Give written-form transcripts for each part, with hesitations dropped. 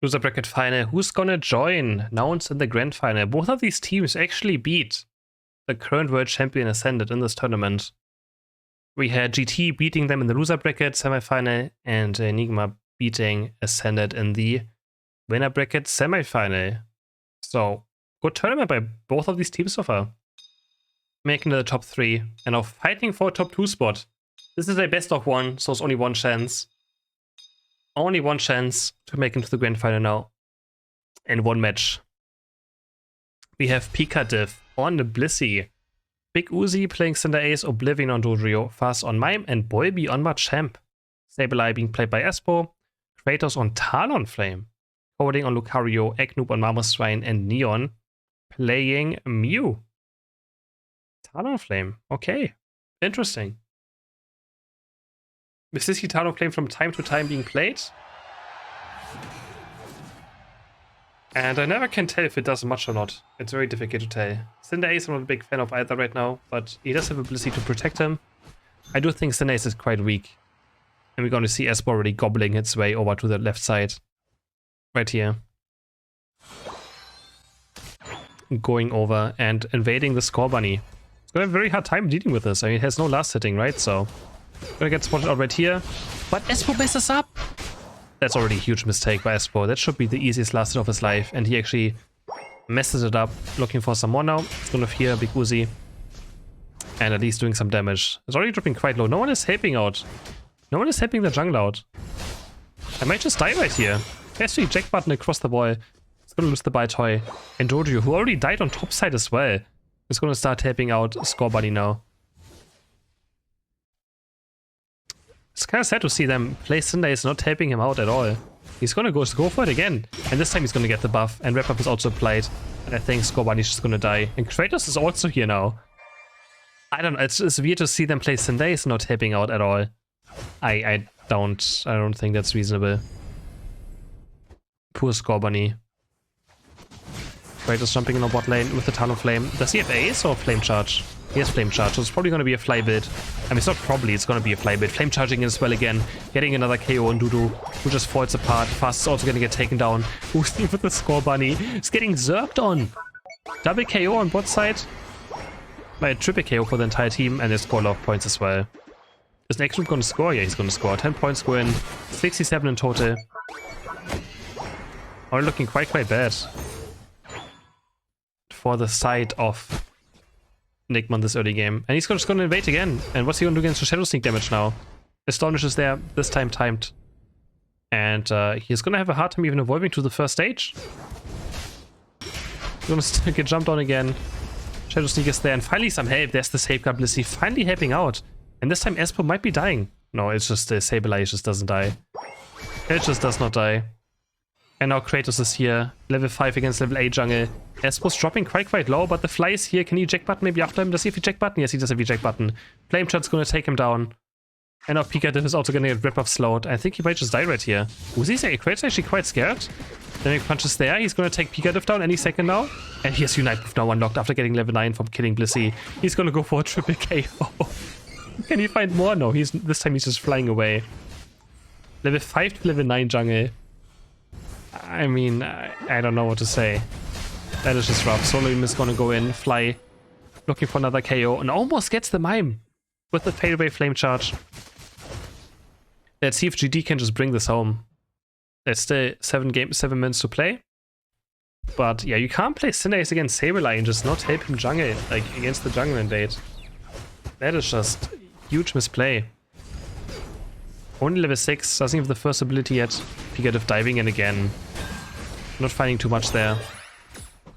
Loser bracket final. Who's gonna join? Announced in the grand final. Both of these teams actually beat the current world champion Ascended in this tournament. We had GT beating them in the loser bracket semifinal and Enigma beating Ascended in the winner bracket semifinal. So, good tournament by both of these teams so far. Making the top 3 and now fighting for a top 2 spot. This is a best of 1, so it's only one chance. Only one chance to make into the grand final now. In one match. We have Pika Div on the Blissey. Big Uzi playing Cinder Ace, Oblivion on Dodrio, Fast on Mime, and Bolby on Machamp. Sableye being played by Espo, Kratos on Talonflame, Coding on Lucario, Eggnoob on Marmoswine, and Neon playing Mew. Talonflame, okay, interesting. Is this Talonflame from time to time being played? And I never can tell if it does much or not. It's very difficult to tell. Cinder Ace I'm not a big fan of either right now, but he does have ability to protect him. I do think Cinder Ace is quite weak. And we're going to see Espo already gobbling its way over to the left side. Right here. Going over and invading the Score Bunny. It's going to have a very hard time dealing with this. I mean, it has no last hitting, right? So, gonna get spotted out right here. But Espo messes up! That's already a huge mistake by Espo. That should be the easiest last hit of his life. And he actually messes it up. Looking for some more now. It's gonna fear Big Uzi. And at least doing some damage. It's already dropping quite low. No one is helping out. No one is helping the jungle out. I might just die right here. Actually, Jack button across the wall. It's gonna lose the bye toy. And Dodrio, who already died on top side as well, is gonna start helping out Score Bunny now. It's kind of sad to see them play Cinder Ace not helping him out at all. He's gonna go for it again. And this time he's gonna get the buff. And wrap up is also applied. And I think Score Bunny's just gonna die. And Kratos is also here now. I don't know, it's weird to see them play Cinder Ace not helping out at all. I don't think that's reasonable. Poor Score Bunny. Kratos jumping in the bot lane with the Talonflame. Does he have Ace or Flame Charge? He has Flame Charge, so it's probably going to be a fly build. I mean, it's not probably, it's going to be a fly build. Flame Charging as well again. Getting another KO on Dudu, who just falls apart. Fast is also going to get taken down. Boosting with the Score Bunny. It's getting zerked on. Double KO on bot side. By a triple KO for the entire team, and they score a lot of points as well. Is Eggnoob going to score? Yeah, he's going to score. 10 points go in. 67 in total. All looking quite bad. For the side of Enigma in this early game. And he's just going to invade again. And what's he going to do against the Shadow Sneak damage now? Astonish is there, this time timed. And he's going to have a hard time even evolving to the first stage. He's going to get jumped on again. Shadow Sneak is there, and finally some help. There's the Safeguard Blissey finally helping out. And this time Espo might be dying. No, it's just Sableye just doesn't die. It just does not die. And now Kratos is here. Level 5 against level 8 jungle. Espo's dropping quite low, but the fly is here. Can he eject button maybe after him? Does he have eject button? Yes, he does have eject button. Flame Chart's gonna take him down. And now Pika Div is also gonna get rip-off slowed. I think he might just die right here. Kratos actually quite scared. Then he punches there. He's gonna take Pika Div down any second now. And he has Unite Move now unlocked after getting level 9 from killing Blissey. He's gonna go for a triple KO. Can he find more? No, this time he's just flying away. Level 5 to level 9 jungle. I mean, I don't know what to say. That is just rough. Soloim is gonna go in, fly, looking for another KO, and almost gets the Mime with the fadeaway Flame Charge. Let's see if GD can just bring this home. There's still 7 minutes to play. But yeah, you can't play Cinder Ace against Sableye and just not help him jungle, like against the jungle invade. That is just huge misplay. Only level 6, doesn't have the first ability yet. Pika Div diving in again. Not finding too much there.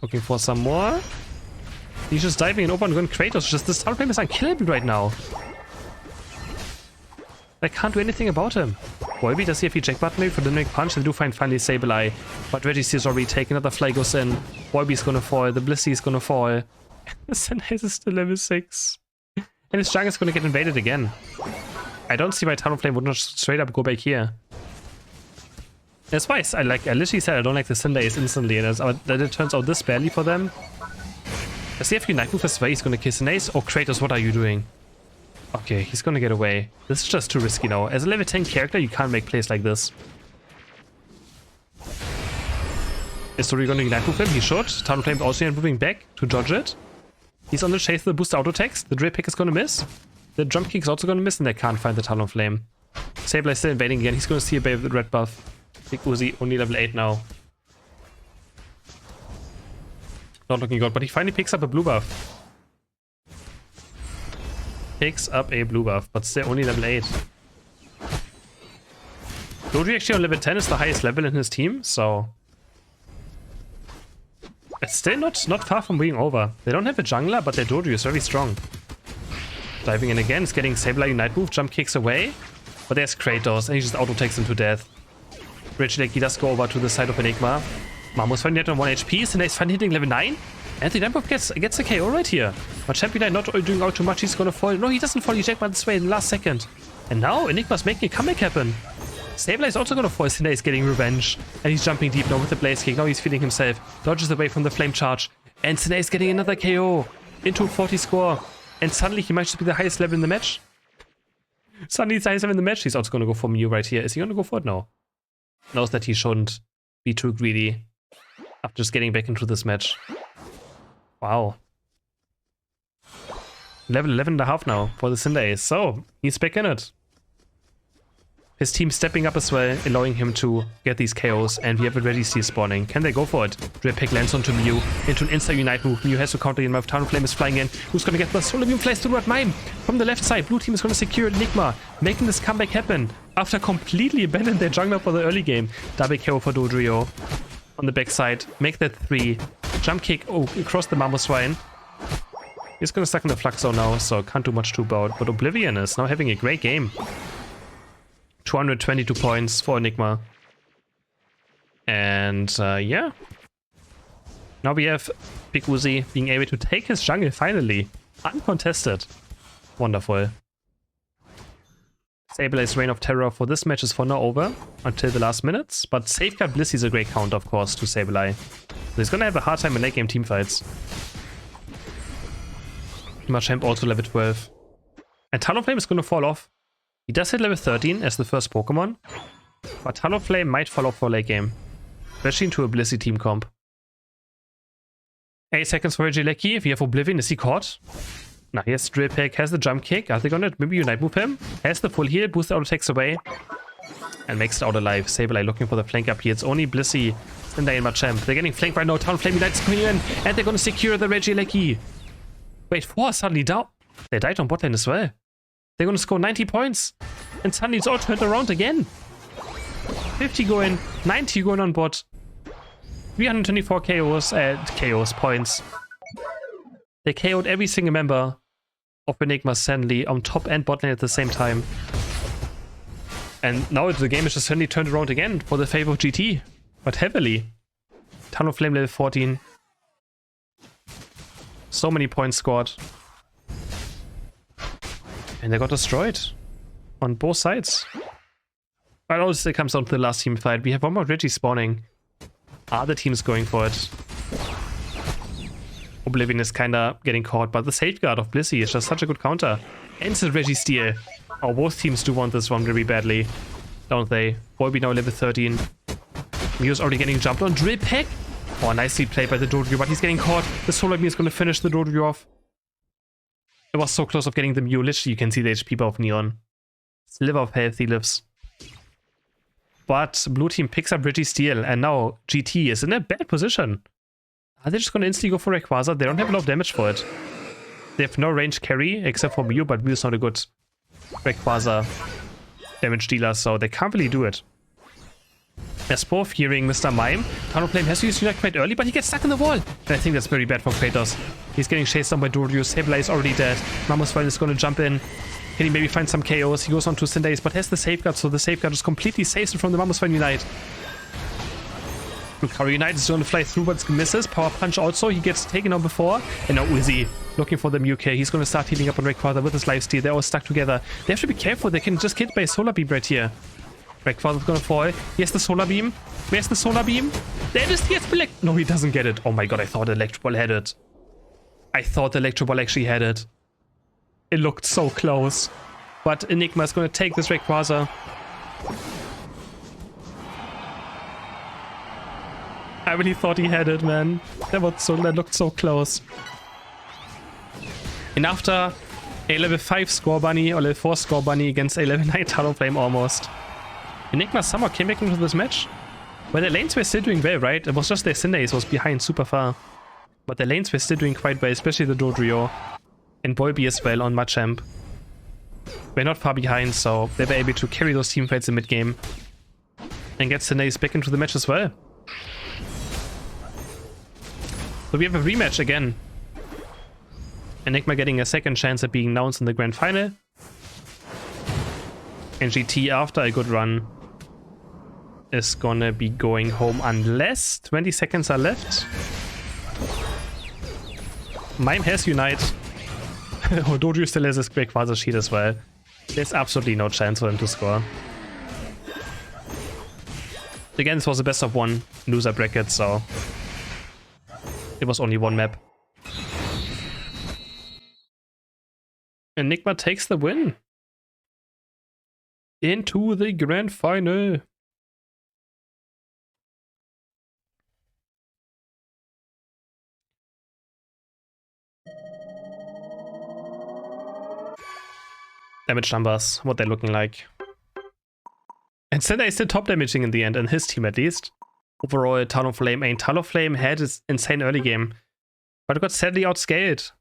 Looking for some more. He's just diving in over and going Kratos. Just this Talonflame is unkillable right now. I can't do anything about him. Bolby, does he have eject button maybe for the Dynamic Punch? They do find finally Sableye. But Regis is already taken. Another fly goes in. Bolby's gonna fall. The Blissey is gonna fall. The Cinder Ace is still level 6. And his jungle is gonna get invaded again. I don't see why Talonflame would not straight up go back here. That's why I literally said I don't like the Cinder Ace instantly, and it turns out this badly for them. Does he have Unite Move as well? He's gonna kiss an Ace? Oh, Kratos, what are you doing? Okay, he's gonna get away. This is just too risky now. As a level 10 character, you can't make plays like this. Is Dory going to Unite move him? He should. Talonflame also moving back to dodge it. He's on the chase for the boost auto attacks. The Drill Pick is going to miss. The Jump Kick is also going to miss, and they can't find the Talonflame. Sableye still invading again. He's going to see a Babe with red buff. Big Uzi, only level 8 now. Not looking good, but he finally picks up a blue buff. Picks up a blue buff, but still only level 8. Dodri actually on level 10 is the highest level in his team, so... It's still not far from being over. They don't have a jungler, but their Dodri is very strong. Diving in again, is getting Sableye Unite move, jump kicks away. But there's Kratos, and he just auto-takes him to death. Reggie does go over to the side of Enigma. Mamo's finally on 1 HP, Sindai is finally hitting level 9. And the Nightbuff gets a KO right here. But Champion not doing out too much, he's gonna fall. No, he doesn't fall, he jacked this way in the last second. And now Enigma's making a comeback happen. Sableye is also gonna fall, Sindai is getting revenge. And he's jumping deep now with the Blaze Kick. Now he's feeling himself. Dodges away from the Flame Charge. And Sindai is getting another KO. Into 40 score. And suddenly he might just be the highest level in the match. Suddenly he's the highest level in the match. He's also gonna go for Mew right here. Is he gonna go for it? No. Knows that he shouldn't be too greedy. After just getting back into this match. Wow. Level 11.5 now for the Sindai. So, he's back in it. His team stepping up as well, allowing him to get these KOs, and we have a Registeel spawning. Can they go for it? Drill Pick lands onto Mew, into an Insta-Unite move. Mew has to counter him. Talonflame is flying in. Who's gonna get the Solar Beam flies to Red Mime? From the left side, blue team is gonna secure Enigma, making this comeback happen after completely abandoning their jungler for the early game. Double KO for Dodrio on the backside. Make that 3. Jump kick across the Mamoswine. He's gonna stuck in the Flux Zone now, so can't do much to about. But Oblivion is now having a great game. 222 points for Enigma. And yeah. Now we have Big Uzi being able to take his jungle finally. Uncontested. Wonderful. Sableye's reign of terror for this match is for now over until the last minutes. But Safeguard Blissey is a great counter, of course, to Sableye. So he's gonna have a hard time in late game teamfights. Machamp also level 12. And Talonflame is gonna fall off. He does hit level 13 as the first Pokemon, but Talonflame might fall off for late game, especially into a Blissey team comp. 8 seconds for Regieleki. If you have Oblivion, is he caught? Now he has Drill Pick, has the jump kick. Are they gonna maybe Unite move him? Has the full heal, boost auto takes away, and makes it out alive. Sableye looking for the flank up here. It's only Blissey, Sindai, and Machamp. They're getting flanked right now. Talonflame Unite is coming in, and they're gonna secure the Regieleki. Wait, 4 suddenly down. They died on bot lane as well. They're gonna score 90 points. And suddenly it's all turned around again. 50 going, 90 going on bot. 324 KOs points. They KO'd every single member of Enigma suddenly on top and bot lane at the same time. And now the game is just suddenly turned around again for the favor of GT. But heavily. Talonflame level 14. So many points scored. And they got destroyed on both sides. But also it comes down to the last team fight. We have one more Reggie spawning. Are the teams going for it? Oblivion is kinda getting caught, but the safeguard of Blissey is just such a good counter. And the Registeel. Oh, both teams do want this one very badly, don't they? Volby now level 13. Mew's already getting jumped on. Drill Pick! Oh, nicely played by the Dodrio, but he's getting caught. The Solar Beam is gonna finish the Dodrio off. It was so close of getting the Mew. Literally, you can see the HP bar of Neon. Sliver of health he lives. But blue team picks up Registeel, and now GT is in a bad position. Are they just going to instantly go for Rayquaza? They don't have a lot of damage for it. They have no range carry, except for Mew, but Mew is not a good Rayquaza damage dealer, so they can't really do it. As both hearing Mr. Mime, Talonflame has to use Unite quite early, but he gets stuck in the wall. And I think that's very bad for Kratos. He's getting chased down by Dodrio. Sableye is already dead. Mamoswine is going to jump in. Can he maybe find some KOs? He goes on to Sindai, but has the safeguard, so the safeguard just completely saves him from the Mamoswine Unite. Lucario Unite is going to fly through, but misses. Power Punch also. He gets taken on before. And now Uzi looking for the Mew K. He's going to start healing up on Rayquaza with his lifesteal. They're all stuck together. They have to be careful. They can just get by a Solar Beam right here. Rayquaza's gonna fall. He has the Solar Beam. Where's the Solar Beam? There it is. He has the No, he doesn't get it. Oh my god, I thought Electro Ball had it. I thought Electro Ball actually had it. It looked so close. But Enigma is gonna take this Rayquaza. I really thought he had it, man. That looked so close. And after a level 5 score bunny or level 4 score bunny against a level 9 Talonflame almost, Enigma somehow came back into this match. Well, the lanes were still doing well, right? It was just their Cinderace was behind super far. But the lanes were still doing quite well, especially the Dodrio. And Volby as well on Machamp. We're not far behind, so they were able to carry those teamfights in mid-game. And get Cinderace back into the match as well. So we have a rematch again. Enigma getting a second chance at being announced in the grand final. And GT, after a good run, is gonna be going home unless 20 seconds are left. Mime has Unite. Oh, Dodrio still has his Quasar Sheet as well. There's absolutely no chance for him to score. Again, this was a best of 1 loser bracket, so it was only 1 map. Enigma takes the win. Into the grand final. Damage numbers, what they're looking like. And Cinder is still top damaging in the end, in his team at least. Overall, Talonflame had its insane early game, but it got sadly outscaled.